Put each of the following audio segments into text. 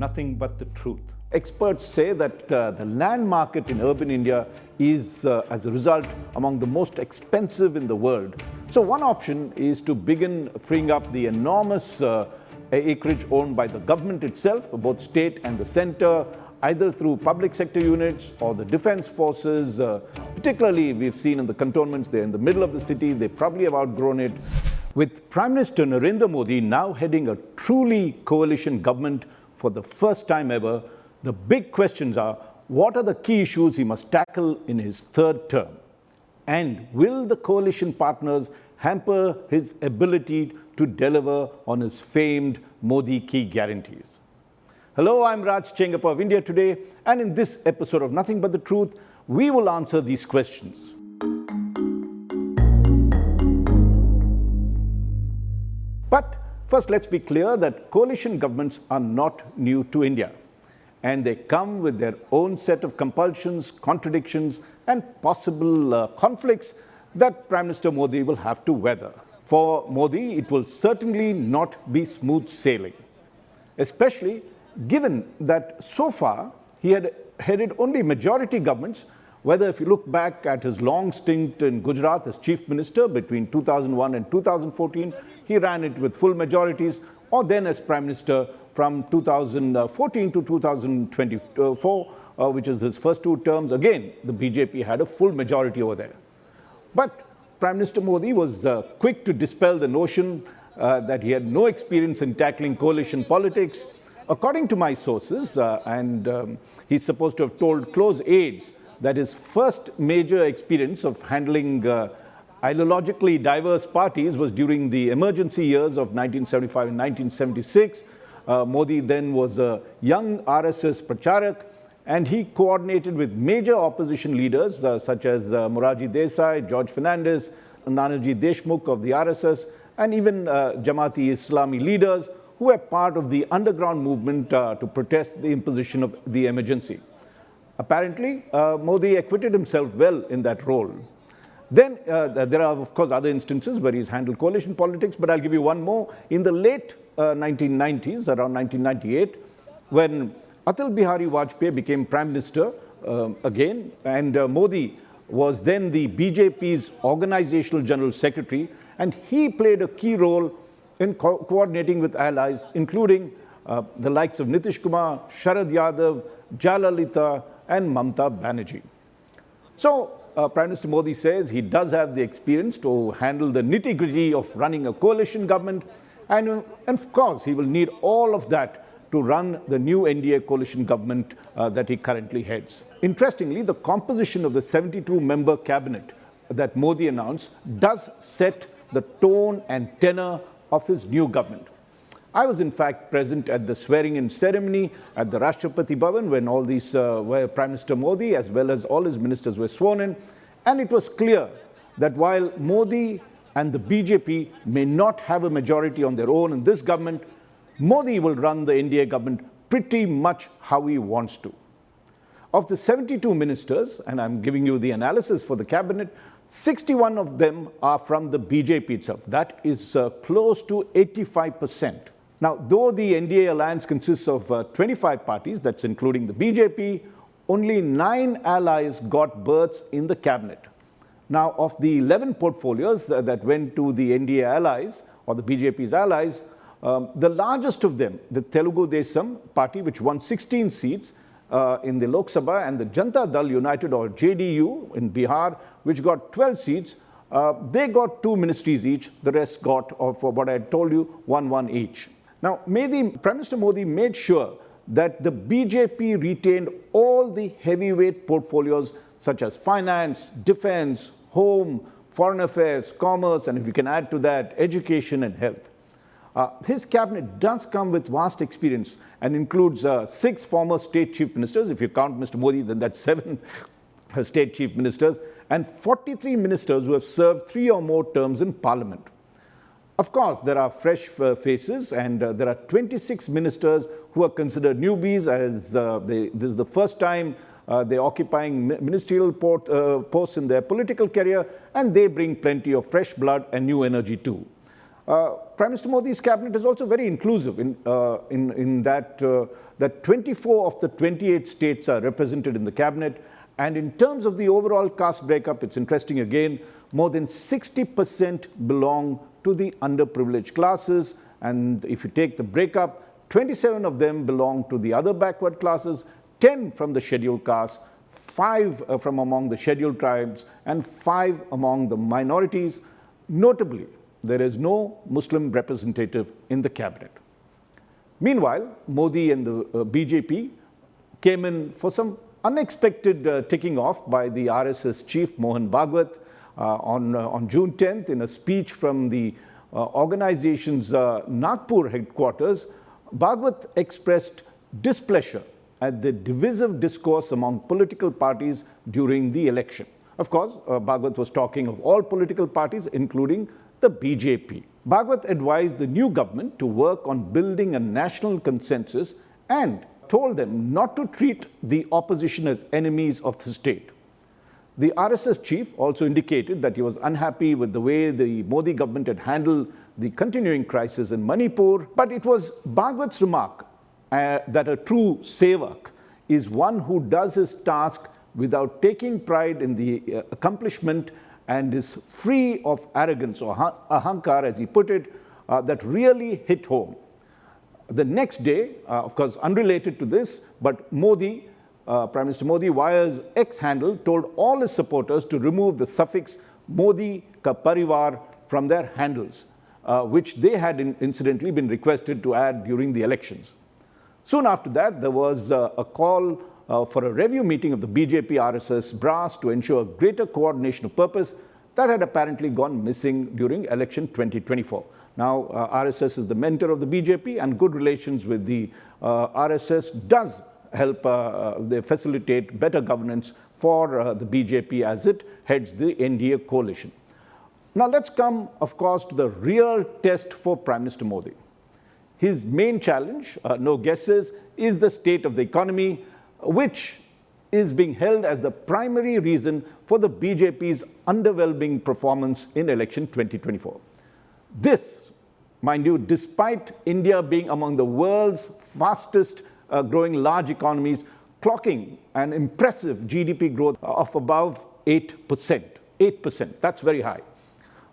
nothing but the truth. Experts say that the land market in urban India is, as a result, among the most expensive in the world. So one option is to begin freeing up the enormous acreage owned by the government itself, both state and the center, either through public sector units or the defense forces. Particularly, we've seen in the cantonments, they're in the middle of the city, they probably have outgrown it. With Prime Minister Narendra Modi now heading a truly coalition government for the first time ever, the big questions are, what are the key issues he must tackle in his third term? And will the coalition partners hamper his ability to deliver on his famed Modi key guarantees? Hello, I'm Raj Chengappa of India Today, and in this episode of Nothing But the Truth, we will answer these questions. But first, let's be clear that coalition governments are not new to India, and they come with their own set of compulsions, contradictions, and possible conflicts that Prime Minister Modi will have to weather. For Modi, it will certainly not be smooth sailing, especially given that so far he had headed only majority governments, whether if you look back at his long stint in Gujarat as chief minister between 2001 and 2014, he ran it with full majorities, or then as prime minister from 2014 to 2024, which is his first two terms. Again, the BJP had a full majority over there. But Prime Minister Modi was quick to dispel the notion that he had no experience in tackling coalition politics. According to my sources, he's supposed to have told close aides that his first major experience of handling ideologically diverse parties was during the emergency years of 1975 and 1976. Modi then was a young RSS pracharak, and he coordinated with major opposition leaders such as Morarji Desai, George Fernandes, Nanaji Deshmukh of the RSS, and even Jamaat-e-Islami leaders who were part of the underground movement to protest the imposition of the emergency. Apparently, Modi acquitted himself well in that role. Then there are, of course, other instances where he's handled coalition politics, but I'll give you one more. In the late 1990s, around 1998, when Atal Bihari Vajpayee became Prime Minister again, and Modi was then the BJP's Organizational General Secretary, and he played a key role in coordinating with allies, including the likes of Nitish Kumar, Sharad Yadav, Jayalalitha, and Mamata Banerjee. So, Prime Minister Modi says he does have the experience to handle the nitty-gritty of running a coalition government, and of course, he will need all of that to run the new NDA coalition government that he currently heads. Interestingly, the composition of the 72-member cabinet that Modi announced does set the tone and tenor of his new government. I was in fact present at the swearing-in ceremony at the Rashtrapati Bhavan when all these were Prime Minister Modi as well as all his ministers were sworn in, and it was clear that while Modi and the BJP may not have a majority on their own in this government, Modi will run the NDA government pretty much how he wants to. Of the 72 ministers, and I'm giving you the analysis for the cabinet, 61 of them are from the BJP itself. That is close to 85%. Now, though the NDA alliance consists of 25 parties, that's including the BJP, only 9 allies got berths in the cabinet. Now, of the 11 portfolios that went to the NDA allies, or the BJP's allies, the largest of them, the Telugu Desam party, which won 16 seats in the Lok Sabha, and the Janata Dal United, or JDU, in Bihar, which got 12 seats, they got 2 ministries each. The rest got, for what I had told you, 1 each. Now, Prime Minister Modi made sure that the BJP retained all the heavyweight portfolios such as finance, defense, home, foreign affairs, commerce, and if you can add to that, education and health. His cabinet does come with vast experience and includes 6 former state chief ministers. If you count Mr. Modi, then that's 7 state chief ministers, and 43 ministers who have served 3 or more terms in parliament. Of course, there are fresh faces, and there are 26 ministers who are considered newbies, as this is the first time they're occupying ministerial posts in their political career, and they bring plenty of fresh blood and new energy too. Prime Minister Modi's cabinet is also very inclusive in that 24 of the 28 states are represented in the cabinet. And in terms of the overall caste breakup, it's interesting again, more than 60% belong to the underprivileged classes. And if you take the breakup, 27 of them belong to the other backward classes, 10 from the scheduled castes, 5 from among the scheduled tribes, and 5 among the minorities. Notably, there is no Muslim representative in the cabinet. Meanwhile, Modi and the BJP came in for some unexpected ticking off by the RSS chief Mohan Bhagwat on June 10th in a speech from the organization's Nagpur headquarters. Bhagwat expressed displeasure at the divisive discourse among political parties during the election. Of course, Bhagwat was talking of all political parties, including the BJP. Bhagwat advised the new government to work on building a national consensus and told them not to treat the opposition as enemies of the state. The RSS chief also indicated that he was unhappy with the way the Modi government had handled the continuing crisis in Manipur, but it was Bhagwat's remark that a true sevak is one who does his task without taking pride in the accomplishment and is free of arrogance or ahankar, as he put it, that really hit home. The next day, of course, unrelated to this, but Modi, Prime Minister Modi, via his X handle, told all his supporters to remove the suffix Modi ka Parivar from their handles, which they had incidentally been requested to add during the elections. Soon after that, there was a call for a review meeting of the BJP RSS brass to ensure greater coordination of purpose that had apparently gone missing during election 2024. Now, RSS is the mentor of the BJP, and good relations with the RSS does help they facilitate better governance for the BJP as it heads the NDA coalition. Now, let's come, of course, to the real test for Prime Minister Modi. His main challenge, no guesses, is the state of the economy, which is being held as the primary reason for the BJP's underwhelming performance in election 2024. This, mind you, despite India being among the world's fastest growing large economies, clocking an impressive GDP growth of above 8%. 8%, that's very high.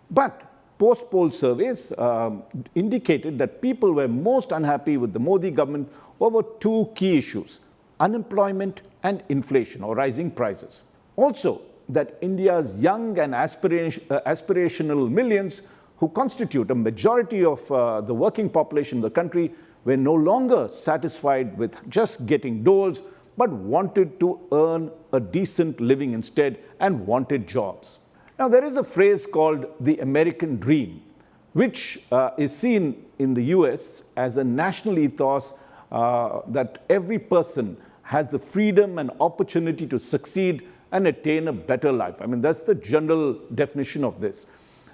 But post-poll surveys indicated that people were most unhappy with the Modi government over two key issues: unemployment and inflation, or rising prices. Also, that India's young and aspirational millions, who constitute a majority of the working population of the country, were no longer satisfied with just getting doles, but wanted to earn a decent living instead and wanted jobs. Now, there is a phrase called the American dream, which is seen in the US as a national ethos that every person has the freedom and opportunity to succeed and attain a better life. I mean, that's the general definition of this.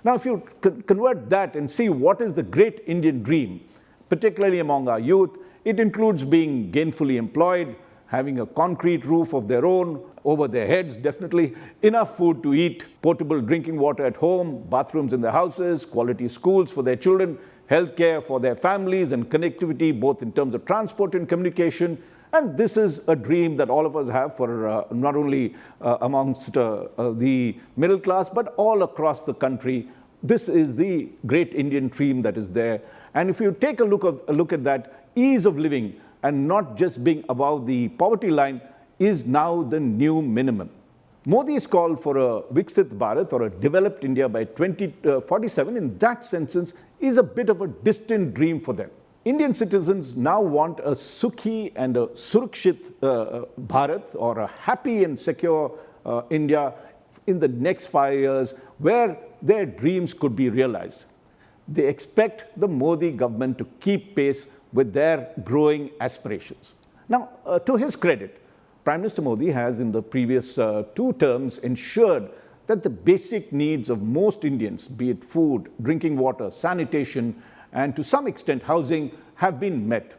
Now, if you convert that and see what is the great Indian dream, particularly among our youth, it includes being gainfully employed, having a concrete roof of their own over their heads, definitely, enough food to eat, potable drinking water at home, bathrooms in their houses, quality schools for their children, healthcare for their families, and connectivity both in terms of transport and communication. And this is a dream that all of us have for not only amongst the middle class, but all across the country. This is the great Indian dream that is there. And if you take a look at that, ease of living and not just being above the poverty line is now the new minimum. Modi's call for a Viksit Bharat, or a developed India by 2047, in that sentence, is a bit of a distant dream for them. Indian citizens now want a Sukhi and a Surakshit Bharat, or a happy and secure India in the next 5 years, where their dreams could be realized. They expect the Modi government to keep pace with their growing aspirations. Now, to his credit, Prime Minister Modi has in the previous 2 terms ensured that the basic needs of most Indians, be it food, drinking water, sanitation, and to some extent housing, have been met.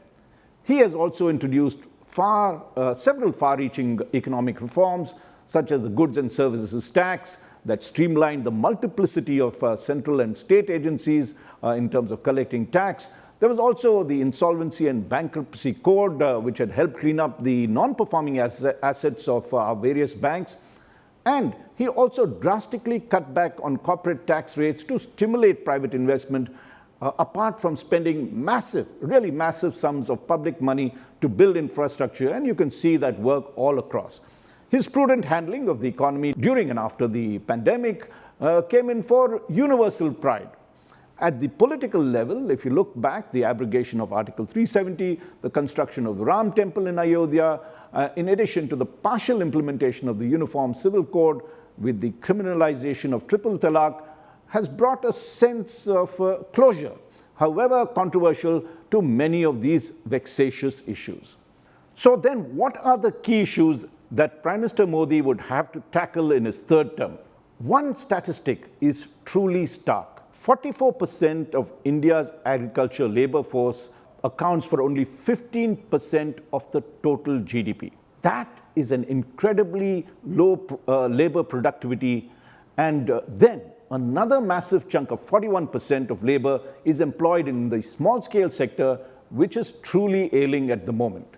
He has also introduced several far-reaching economic reforms, such as the goods and services tax, that streamlined the multiplicity of central and state agencies in terms of collecting tax. There was also the Insolvency and Bankruptcy Code, which had helped clean up the non-performing assets of various banks. And he also drastically cut back on corporate tax rates to stimulate private investment, apart from spending massive, really massive sums of public money to build infrastructure. And you can see that work all across. His prudent handling of the economy during and after the pandemic came in for universal pride. At the political level, if you look back, the abrogation of Article 370, the construction of the Ram Temple in Ayodhya, in addition to the partial implementation of the Uniform Civil Code with the criminalization of triple talaq, has brought a sense of closure, however controversial, to many of these vexatious issues. So then, what are the key issues that Prime Minister Modi would have to tackle in his third term? One statistic is truly stark. 44% of India's agricultural labor force accounts for only 15% of the total GDP. That is an incredibly low labor productivity. And then another massive chunk of 41% of labor is employed in the small-scale sector, which is truly ailing at the moment.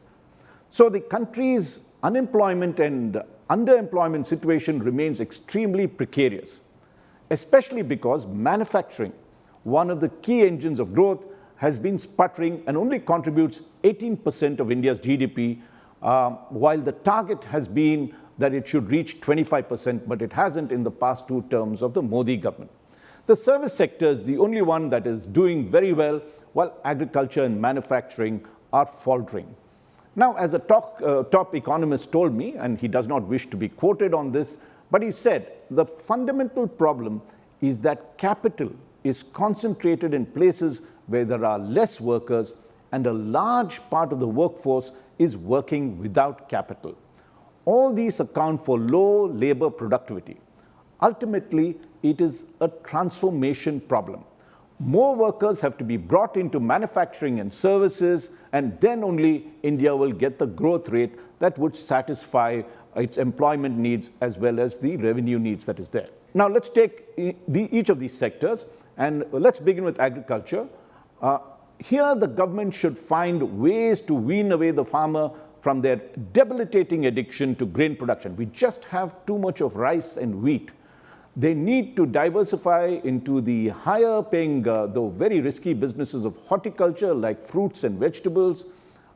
So the country's unemployment and underemployment situation remains extremely precarious, especially because manufacturing, one of the key engines of growth, has been sputtering and only contributes 18% of India's GDP, while the target has been that it should reach 25%, but it hasn't in the past two terms of the Modi government. The service sector is the only one that is doing very well, while agriculture and manufacturing are faltering. Now, as a top economist told me, and he does not wish to be quoted on this, but he said, the fundamental problem is that capital is concentrated in places where there are less workers, and a large part of the workforce is working without capital. All these account for low labor productivity. Ultimately, it is a transformation problem. More workers have to be brought into manufacturing and services, and then only India will get the growth rate that would satisfy its employment needs as well as the revenue needs that is there. Now, let's take each of these sectors, and let's begin with agriculture. Here, the government should find ways to wean away the farmer from their debilitating addiction to grain production. We just have too much of rice and wheat. They need to diversify into the higher paying, though very risky businesses of horticulture like fruits and vegetables.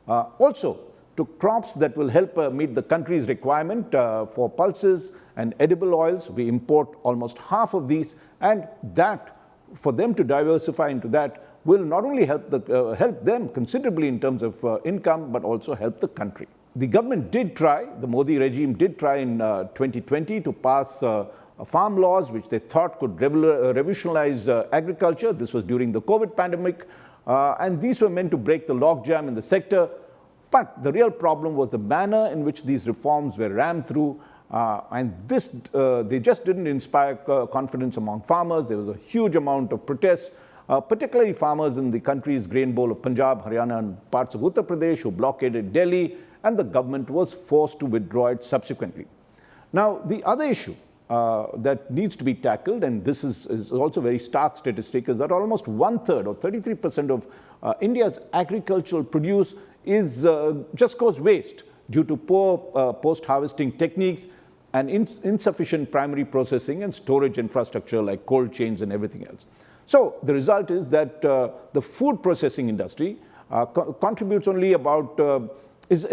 Also, to crops that will help meet the country's requirement for pulses and edible oils. We import almost half of these, and that, for them to diversify into that, will not only help them considerably in terms of income, but also help the country. The government did try, the Modi regime did try in 2020 to pass farm laws which they thought could revolutionize agriculture. This was during the COVID pandemic, and these were meant to break the logjam in the sector. But the real problem was the manner in which these reforms were rammed through, and they just didn't inspire confidence among farmers. There was a huge amount of protests, particularly farmers in the country's grain bowl of Punjab, Haryana, and parts of Uttar Pradesh who blockaded Delhi, and the government was forced to withdraw it subsequently. Now, the other issue that needs to be tackled, and this is also a very stark statistic, is that almost 1/3 or 33% of India's agricultural produce just goes waste due to poor post-harvesting techniques and insufficient primary processing and storage infrastructure like cold chains and everything else. So the result is that the food processing industry contributes only about, is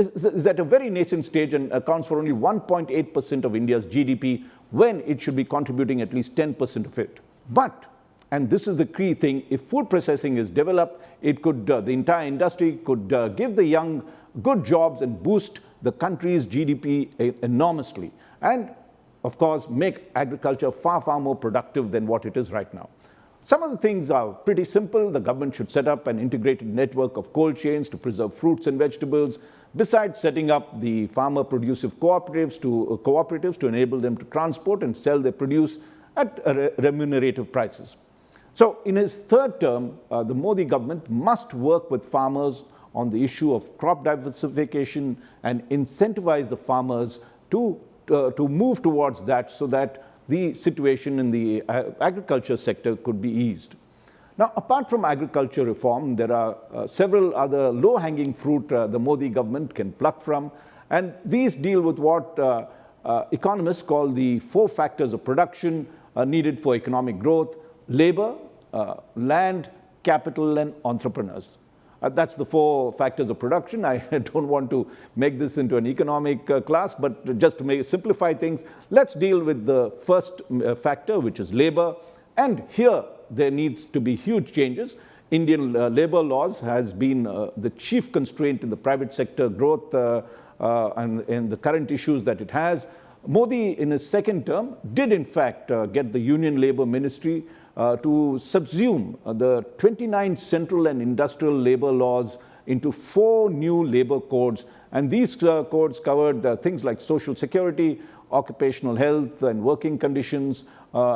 at a very nascent stage and accounts for only 1.8% of India's GDP, when it should be contributing at least 10% of it. But, and this is the key thing, if food processing is developed, it could, the entire industry could give the young good jobs and boost the country's GDP enormously. And, of course, make agriculture far, far more productive than what it is right now. Some of the things are pretty simple. The government should set up an integrated network of cold chains to preserve fruits and vegetables, besides setting up the farmer producer cooperatives to enable them to transport and sell their produce at remunerative prices. So in his third term, the Modi government must work with farmers on the issue of crop diversification and incentivize the farmers to move towards that, so that the situation in the agriculture sector could be eased. Now, apart from agriculture reform, there are several other low-hanging fruit the Modi government can pluck from, and these deal with what economists call the 4 factors of production needed for economic growth: labor, land, capital, and entrepreneurs. That's the 4 factors of production. I don't want to make this into an economic class, but just to simplify things, let's deal with the first factor, which is labor. And here, there needs to be huge changes. Indian labor laws has been the chief constraint in the private sector growth and the current issues that it has. Modi, in his second term, did in fact get the Union Labour Ministry to subsume the 29 central and industrial labor laws into 4 new labor codes. And these codes covered things like social security, occupational health and working conditions,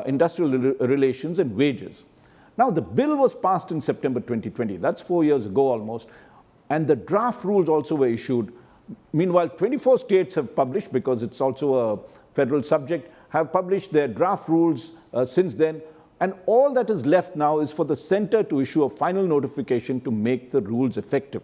industrial relations, and wages. Now, the bill was passed in September 2020. That's 4 years ago almost. And the draft rules also were issued. Meanwhile, 24 states have published, because it's also a federal subject, have published their draft rules since then. And all that is left now is for the center to issue a final notification to make the rules effective.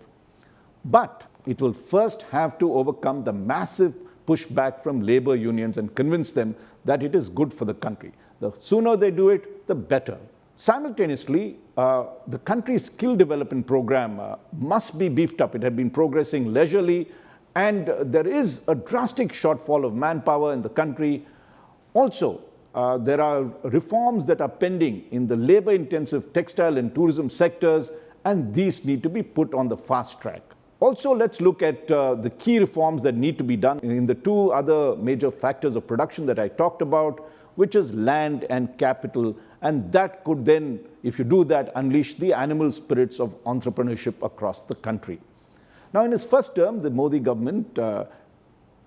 But it will first have to overcome the massive pushback from labor unions and convince them that it is good for the country. The sooner they do it, the better. Simultaneously, the country's skill development program must be beefed up. It had been progressing leisurely, and there is a drastic shortfall of manpower in the country. Also, there are reforms that are pending in the labor-intensive textile and tourism sectors, and these need to be put on the fast track. Also, let's look at the key reforms that need to be done in the 2 other major factors of production that I talked about, which is land and capital. And that could then, if you do that, unleash the animal spirits of entrepreneurship across the country. Now, in his first term, the Modi government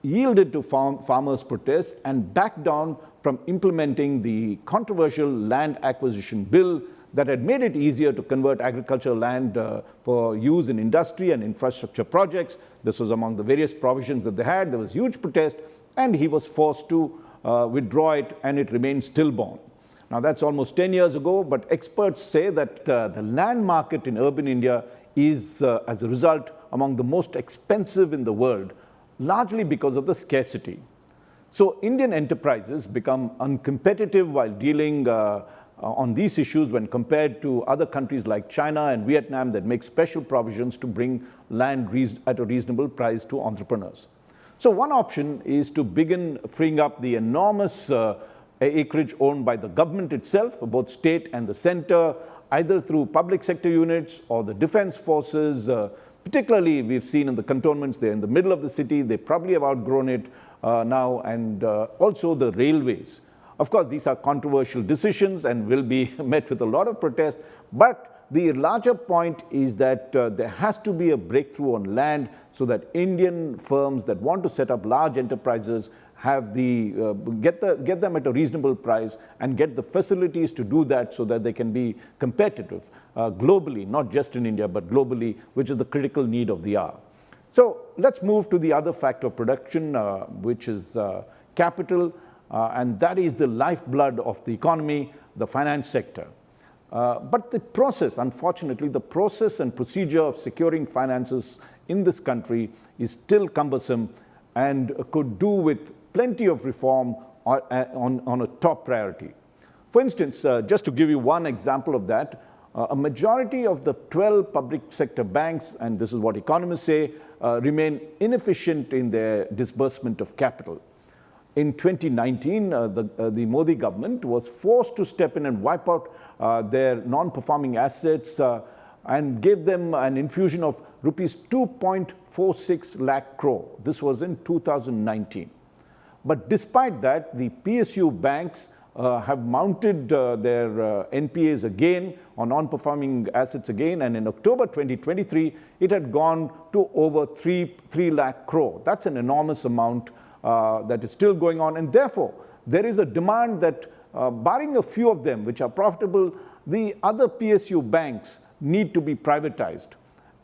yielded to farmers' protests and backed down from implementing the controversial land acquisition bill that had made it easier to convert agricultural land for use in industry and infrastructure projects. This was among the various provisions that they had. There was huge protest, and he was forced to withdraw it, and it remained stillborn. Now, that's almost 10 years ago, but experts say that the land market in urban India is, as a result, among the most expensive in the world, largely because of the scarcity. So Indian enterprises become uncompetitive while dealing on these issues when compared to other countries like China and Vietnam that make special provisions to bring land at a reasonable price to entrepreneurs. So one option is to begin freeing up the enormous acreage owned by the government itself, both state and the center, either through public sector units or the defense forces. Particularly, we've seen in the cantonments, they're in the middle of the city. They probably have outgrown it now, and also the railways. Of course, these are controversial decisions and will be met with a lot of protest. But the larger point is that there has to be a breakthrough on land so that Indian firms that want to set up large enterprises have get them at a reasonable price and get the facilities to do that so that they can be competitive globally, not just in India, but globally, which is the critical need of the hour. So let's move to the other factor of production, which is capital, and that is the lifeblood of the economy, the finance sector. But the process, unfortunately, the process and procedure of securing finances in this country is still cumbersome and could do with plenty of reform on a top priority. For instance, just to give you one example of that, a majority of the 12 public sector banks, and this is what economists say, remain inefficient in their disbursement of capital. In 2019, the Modi government was forced to step in and wipe out their non-performing assets and gave them an infusion of rupees 2.46 lakh crore. This was in 2019. But despite that, the PSU banks have mounted their NPAs again on non-performing assets again, and in October 2023, it had gone to over 3 lakh crore. That's an enormous amount that is still going on, and therefore, there is a demand that, barring a few of them which are profitable, the other PSU banks need to be privatized.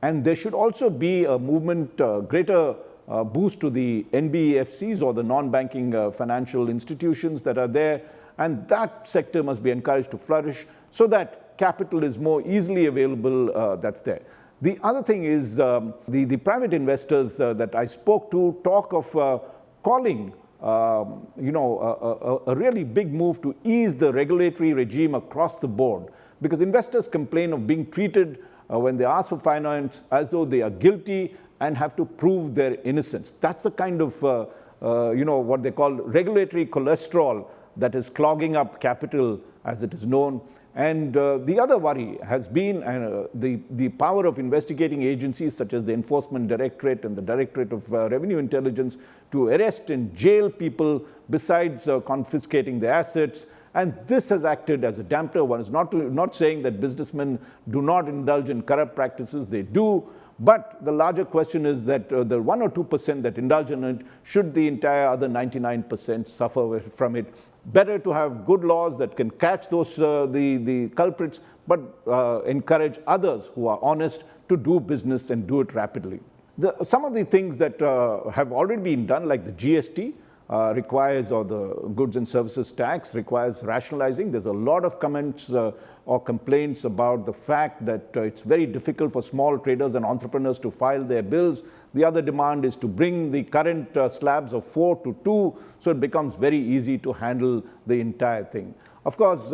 And there should also be a movement, greater boost to the NBFCs or the non-banking financial institutions that are there, and that sector must be encouraged to flourish so that capital is more easily available. That's there. The other thing is the private investors that I spoke to talk of calling a really big move to ease the regulatory regime across the board, because investors complain of being treated when they ask for finance as though they are guilty and have to prove their innocence. That's the kind of what they call regulatory cholesterol that is clogging up capital, as it is known. And the other worry has been the power of investigating agencies such as the Enforcement Directorate and the Directorate of Revenue Intelligence to arrest and jail people besides confiscating their assets. And this has acted as a damper. One is not saying that businessmen do not indulge in corrupt practices. They do. But the larger question is that the 1 or 2% that indulge in it, should the entire other 99% suffer from it? Better to have good laws that can catch those the culprits, but encourage others who are honest to do business and do it rapidly. Some of the things that have already been done, like the GST, requires, or the goods and services tax requires rationalizing. There's a lot of comments or complaints about the fact that it's very difficult for small traders and entrepreneurs to file their bills. The other demand is to bring the current slabs of 4 to 2, so it becomes very easy to handle the entire thing. Of course,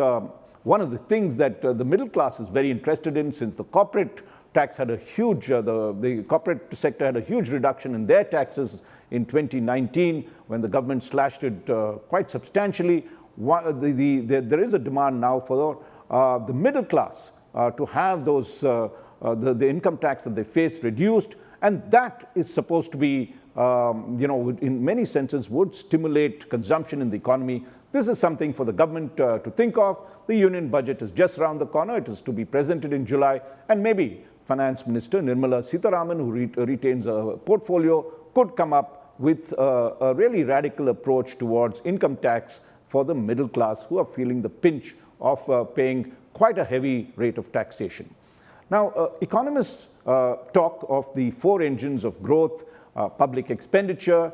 one of the things that the middle class is very interested in, since the corporate tax had a huge, the corporate sector had a huge reduction in their taxes in 2019 when the government slashed it quite substantially. There is a demand now for the middle class to have those the income tax that they face reduced, and that is supposed to be, in many senses would stimulate consumption in the economy. This is something for the government to think of. The union budget is just around the corner. It is to be presented in July, and maybe Finance Minister Nirmala Sitharaman, who retains a portfolio, could come up with a really radical approach towards income tax for the middle class, who are feeling the pinch of paying quite a heavy rate of taxation. Now, economists talk of the 4 engines of growth: public expenditure,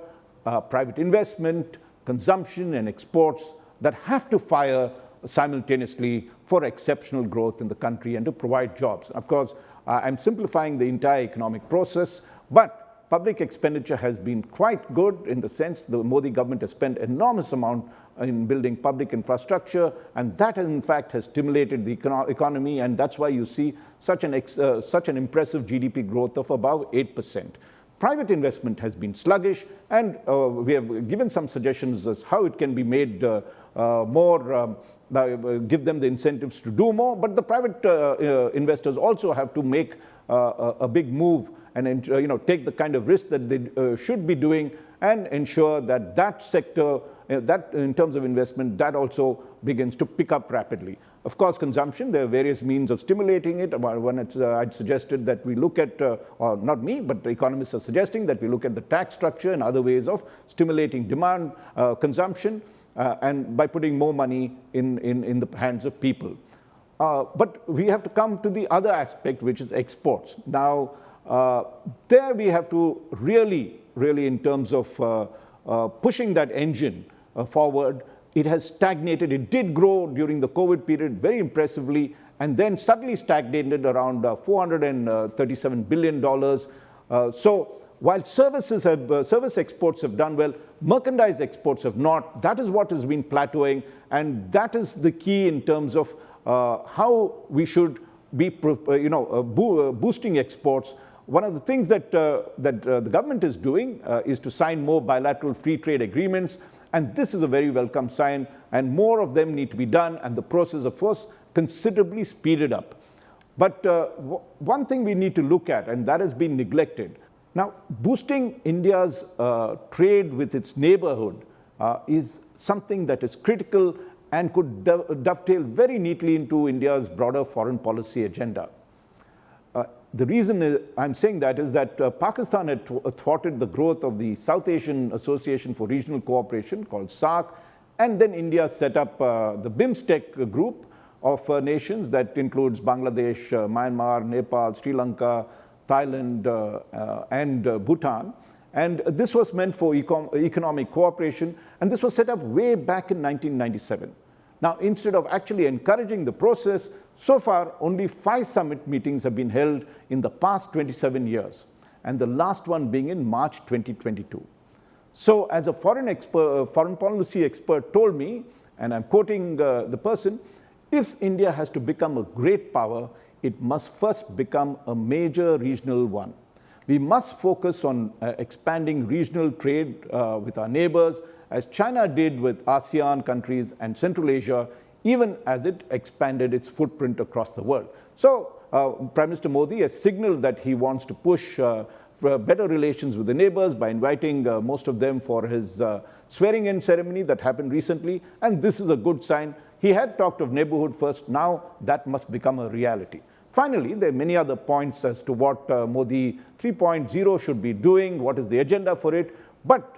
private investment, consumption, and exports, that have to fire simultaneously for exceptional growth in the country and to provide jobs. Of course, I'm simplifying the entire economic process, but public expenditure has been quite good in the sense the Modi government has spent enormous amount in building public infrastructure, and that in fact has stimulated the economy, and that's why you see such an impressive GDP growth of about 8%. Private investment has been sluggish, and we have given some suggestions as how it can be made more, give them the incentives to do more, but the private investors also have to make a big move and take the kind of risk that they should be doing, and ensure that that sector, that in terms of investment, that also begins to pick up rapidly. Of course, consumption, there are various means of stimulating it. I'd suggested that we look at, or not me, but the economists are suggesting that we look at the tax structure and other ways of stimulating demand, consumption, and by putting more money in the hands of people. But we have to come to the other aspect, which is exports. Now, there we have to really in terms of pushing that engine forward. It has stagnated. It did grow during the COVID period very impressively, and then suddenly stagnated around $437 billion. So while service exports have done well, merchandise exports have not. That is what has been plateauing, and that is the key in terms of how we should be boosting exports. One of the things that the government is doing is to sign more bilateral free trade agreements, and this is a very welcome sign, and more of them need to be done, and the process, of course, considerably speeded up. But one thing we need to look at, and that has been neglected. Now, boosting India's trade with its neighborhood is something that is critical and could dovetail very neatly into India's broader foreign policy agenda. The reason I'm saying that is that Pakistan had thwarted the growth of the South Asian Association for Regional Cooperation, called SAARC, and then India set up the BIMSTEC group of nations that includes Bangladesh, Myanmar, Nepal, Sri Lanka, Thailand, and Bhutan. And this was meant for economic cooperation, and this was set up way back in 1997. Now, instead of actually encouraging the process, so far only 5 summit meetings have been held in the past 27 years, and the last one being in March 2022. So, as a foreign policy expert told me, and I'm quoting the person, if India has to become a great power, it must first become a major regional one. We must focus on expanding regional trade with our neighbors, as China did with ASEAN countries and Central Asia, even as it expanded its footprint across the world. So, Prime Minister Modi has signaled that he wants to push for better relations with the neighbors by inviting most of them for his swearing-in ceremony that happened recently, and this is a good sign. He had talked of neighborhood first, now that must become a reality. Finally, there are many other points as to what Modi 3.0 should be doing, what is the agenda for it, but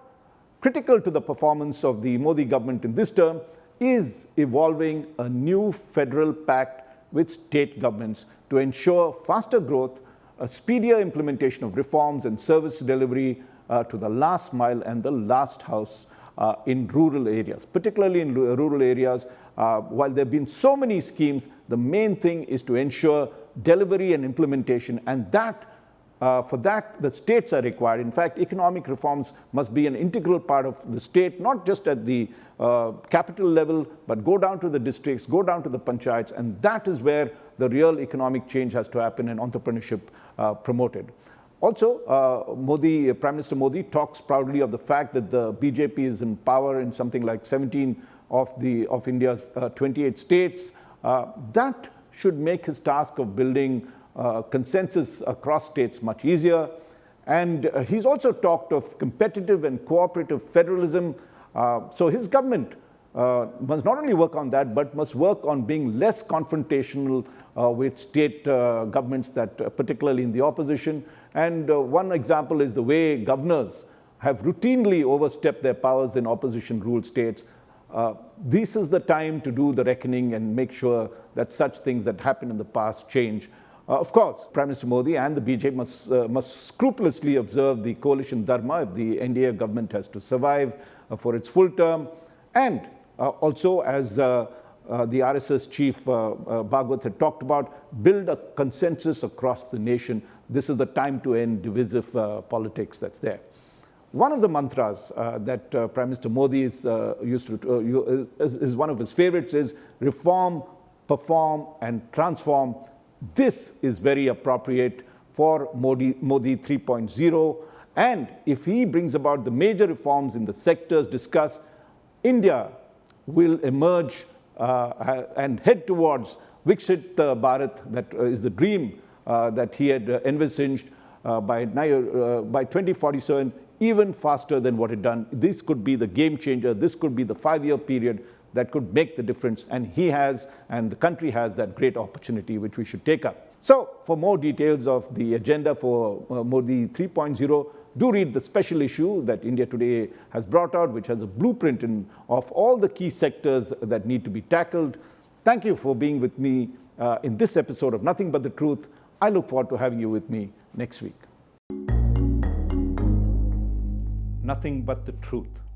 critical to the performance of the Modi government in this term is evolving a new federal pact with state governments to ensure faster growth, a speedier implementation of reforms and service delivery to the last mile and the last house in rural areas. Particularly in rural areas, while there have been so many schemes, the main thing is to ensure delivery and implementation, and that for that, the states are required. In fact, economic reforms must be an integral part of the state, not just at the capital level, but go down to the districts, go down to the panchayats, and that is where the real economic change has to happen and entrepreneurship promoted. Also, Prime Minister Modi talks proudly of the fact that the BJP is in power in something like 17 of India's 28 states. That should make his task of building consensus across states much easier. And he's also talked of competitive and cooperative federalism. So his government must not only work on that, but must work on being less confrontational with state governments, that particularly in the opposition. And one example is the way governors have routinely overstepped their powers in opposition-ruled states. This is the time to do the reckoning and make sure that such things that happened in the past change. Of course, Prime Minister Modi and the BJP must scrupulously observe the coalition dharma if the NDA government has to survive for its full term. And also, as the RSS chief Bhagwat had talked about, build a consensus across the nation. This is the time to end divisive politics that's there. One of the mantras that Prime Minister Modi is one of his favorites is reform, perform, and transform. This is very appropriate for Modi 3.0. And if he brings about the major reforms in the sectors discussed, India will emerge and head towards Viksit Bharat, that is the dream that he had envisaged by 2047, even faster than what it done. This could be the game changer. This could be the 5-year period that could make the difference. And he has, and the country has, that great opportunity which we should take up. So for more details of the agenda for Modi 3.0, do read the special issue that India Today has brought out, which has a blueprint of all the key sectors that need to be tackled. Thank you for being with me in this episode of Nothing But the Truth. I look forward to having you with me next week. Nothing but the truth.